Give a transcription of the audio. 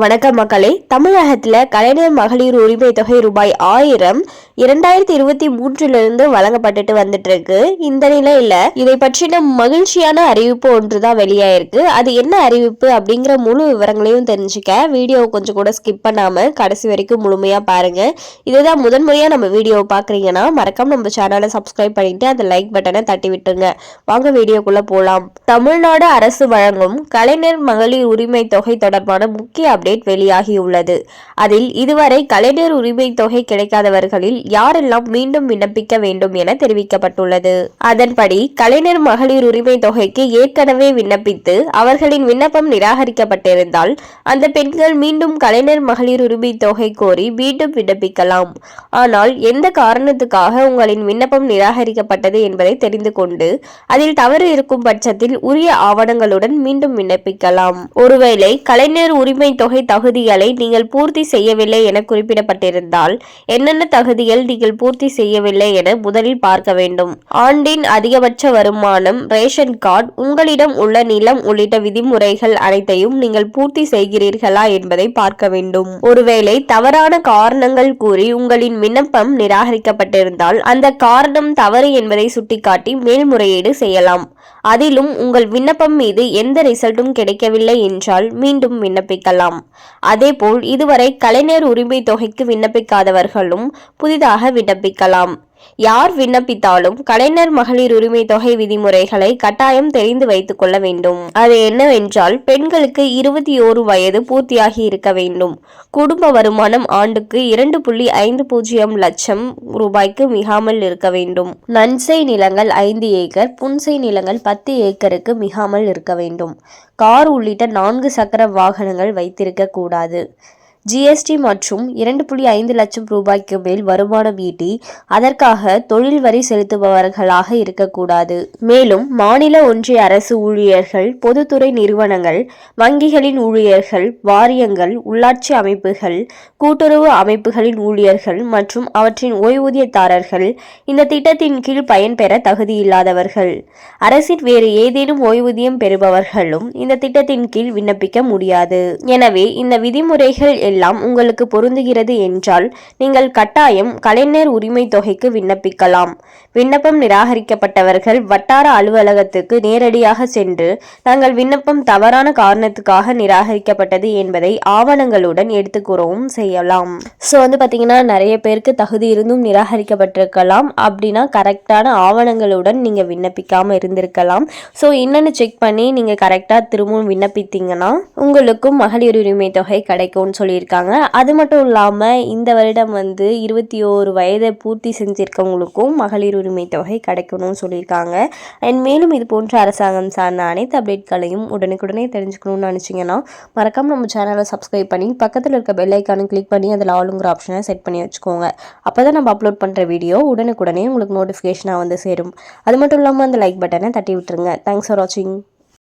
வணக்கம் மக்களே. தமிழகத்தில் கலைஞர் மகளிர் உரிமை தொகை ரூபாய் 1000 2023 வழங்கப்பட்டுட்டு வந்துட்டு இருக்கு. இந்த நிலையில இதை பற்றின மகிழ்ச்சியான அறிவிப்பு ஒன்றுதான் வெளியாயிருக்கு. அது என்ன அறிவிப்பு அப்படிங்கிற முழு விவரங்களையும் தெரிஞ்சுக்க வீடியோ கொஞ்சம் கூட ஸ்கிப் பண்ணாம கடைசி வரைக்கும் முழுமையா பாருங்க. இதுதான் முதன்முறையா நம்ம வீடியோ பாக்குறீங்கன்னா மறக்காம நம்ம சேனலை சப்ஸ்கிரைப் பண்ணிட்டு அந்த லைக் பட்டனை தட்டி விட்டுருங்க. வாங்க வீடியோக்குள்ள போலாம். தமிழ்நாடு அரசு வழங்கும் கலைஞர் மகளிர் உரிமை தொகை தொடர்பான முக்கிய அப்டேட் வெளியாகியுள்ளது. அதில் இதுவரை கலைஞர் உரிமை தொகை கிடைக்காதவர்களில் யாரெல்லாம் மீண்டும் விண்ணப்பிக்க வேண்டும் என தெரிவிக்கப்பட்டுள்ளது. அதன்படி கலைஞர் மகளிர் உரிமை தொகைக்கு ஏற்கனவே விண்ணப்பித்து அவர்களின் விண்ணப்பம் நிராகரிக்கப்பட்டிருந்தால் அந்த பெண்கள் மீண்டும் கலைஞர் மகளிர் உரிமை தொகை கோரி மீண்டும் விண்ணப்பிக்கலாம். ஆனால் எந்த காரணத்துக்காக உங்களின் விண்ணப்பம் நிராகரிக்கப்பட்டது என்பதை தெரிந்து கொண்டு அதில் தவறு இருக்கும் பட்சத்தில் உரிய ஆவணங்களுடன் மீண்டும் விண்ணப்பிக்கலாம். ஒருவேளை கலைஞர் உரிமை தொகை தகுதிகளை நீங்கள் பூர்த்தி செய்யவில்லை என குறிப்பிடப்பட்டிருந்தால் என்னென்ன தகுதிகள் நீங்கள் பூர்த்தி செய்யவில்லை என முதலில் பார்க்க வேண்டும். ஆண்டின் அதிகபட்ச வருமானம், ரேஷன் கார்டு, உங்களிடம் உள்ள நிலம் உள்ளிட்ட விதிமுறைகள் அனைத்தையும் நீங்கள் பூர்த்தி செய்கிறீர்களா என்பதை பார்க்க வேண்டும். ஒருவேளை தவறான காரணங்கள் கூறி உங்களின் விண்ணப்பம் நிராகரிக்கப்பட்டிருந்தால் அந்த காரணம் தவறு என்பதை சுட்டிக்காட்டி மேல்முறையீடு செய்யலாம். அதிலும் உங்கள் விண்ணப்பம் மீது எந்த ரிசல்ட்டும் கிடைக்கவில்லை என்றால் மீண்டும் விண்ணப்பிக்கலாம். அதேபோல் இதுவரை கலைஞர் உரிமை தொகைக்கு விண்ணப்பிக்காதவர்களும் புதிதாக விண்ணப்பிக்கலாம். யார் விண்ணப்பித்தாலும் கலைஞர் மகளிர் உரிமை தொகை விதிமுறைகளை கட்டாயம் தெரிந்து வைத்துக் கொள்ள வேண்டும். அது என்னவென்றால் பெண்களுக்கு 21 வயது பூர்த்தியாகி இருக்க வேண்டும். குடும்ப வருமானம் ஆண்டுக்கு 2.50 லட்சம் ரூபாய்க்கு மிகாமல் இருக்க வேண்டும். நன்செய் நிலங்கள் 5 ஏக்கர், புன்செய் நிலங்கள் 10 ஏக்கருக்கு மிகாமல் இருக்க வேண்டும். கார் உள்ளிட்ட 4 சக்கர வாகனங்கள் வைத்திருக்க கூடாது. ஜிஎஸ்டி மற்றும் 2.5 லட்சம் ரூபாய்க்கு மேல் வருமானம் ஈட்டி அதற்காக தொழில் வரி செலுத்துபவர்களாக இருக்கக்கூடாது. மேலும் மாநில ஒன்றிய அரசு ஊழியர்கள், பொதுத்துறை நிறுவனங்கள், வங்கிகளின் ஊழியர்கள், வாரியங்கள், உள்ளாட்சி அமைப்புகள், கூட்டுறவு அமைப்புகளின் ஊழியர்கள் மற்றும் அவற்றின் ஓய்வூதியதாரர்கள் இந்த திட்டத்தின் கீழ் பயன்பெற தகுதியில்லாதவர்கள். அரசின் வேறு ஏதேனும் ஓய்வூதியம் பெறுபவர்களும் இந்த திட்டத்தின் கீழ் விண்ணப்பிக்க முடியாது. எனவே இந்த விதிமுறைகள் எல்லாம் உங்களுக்கு பொருந்துகிறது என்றால் நீங்கள் கட்டாயம் கலைஞர் உரிமை தொகைக்கு விண்ணப்பிக்கலாம். விண்ணப்பம் நிராகரிக்கப்பட்டவர்கள் வட்டார அலுவலகத்துக்கு நேரடியாக சென்று தங்கள் விண்ணப்பம் தவறான காரணத்துக்காக நிராகரிக்கப்பட்டது என்பதை ஆவணங்களுடன் எடுத்துக்கூறவும் செய்யலாம். ஸோ பார்த்தீங்கன்னா நிறைய பேருக்கு தகுதி இருந்தும் நிராகரிக்கப்பட்டிருக்கலாம். அப்படின்னா கரெக்டான ஆவணங்களுடன் நீங்கள் விண்ணப்பிக்காமல் இருந்திருக்கலாம். ஸோ என்னென்னு செக் பண்ணி நீங்கள் கரெக்டாக திரும்பவும் விண்ணப்பித்தீங்கன்னா உங்களுக்கும் மகளிர் உரிமை தொகை கிடைக்கும்னு சொல்லியிருக்காங்க. அது மட்டும் இல்லாமல் இந்த வருடம் 21 வயதை பூர்த்தி செஞ்சிருக்கவங்களுக்கும் மகளிர் உரிமை தொகை கிடைக்கணும்னு சொல்லியிருக்காங்க. அண்ட் மேலும் இது போன்ற அரசாங்கம் சார்ந்த அனைத்து அப்டேட்களையும் உடனுக்குடனே தெரிஞ்சுக்கணும்னு நினச்சிங்கன்னா மறக்காம நம்ம சேனலை சப்ஸ்கிரைப் பண்ணி பக்கத்தில் இருக்க பெல் ஐக்கானை கிளிக் பண்ணி அதில் ஆளுங்கிற ஆப்ஷனை செட் பண்ணி வச்சுக்கோங்க. அப்போ தான் நம்ம அப்லோட் பண்ணுற வீடியோ உடனுக்குடனே உங்களுக்கு நோட்டிஃபிகேஷனாக சேரும். அது மட்டும் இல்லாமல் அந்த லைக் பட்டனை தட்டி விட்டுருங்க. தேங்க்ஸ் ஃபார் வாட்சிங்.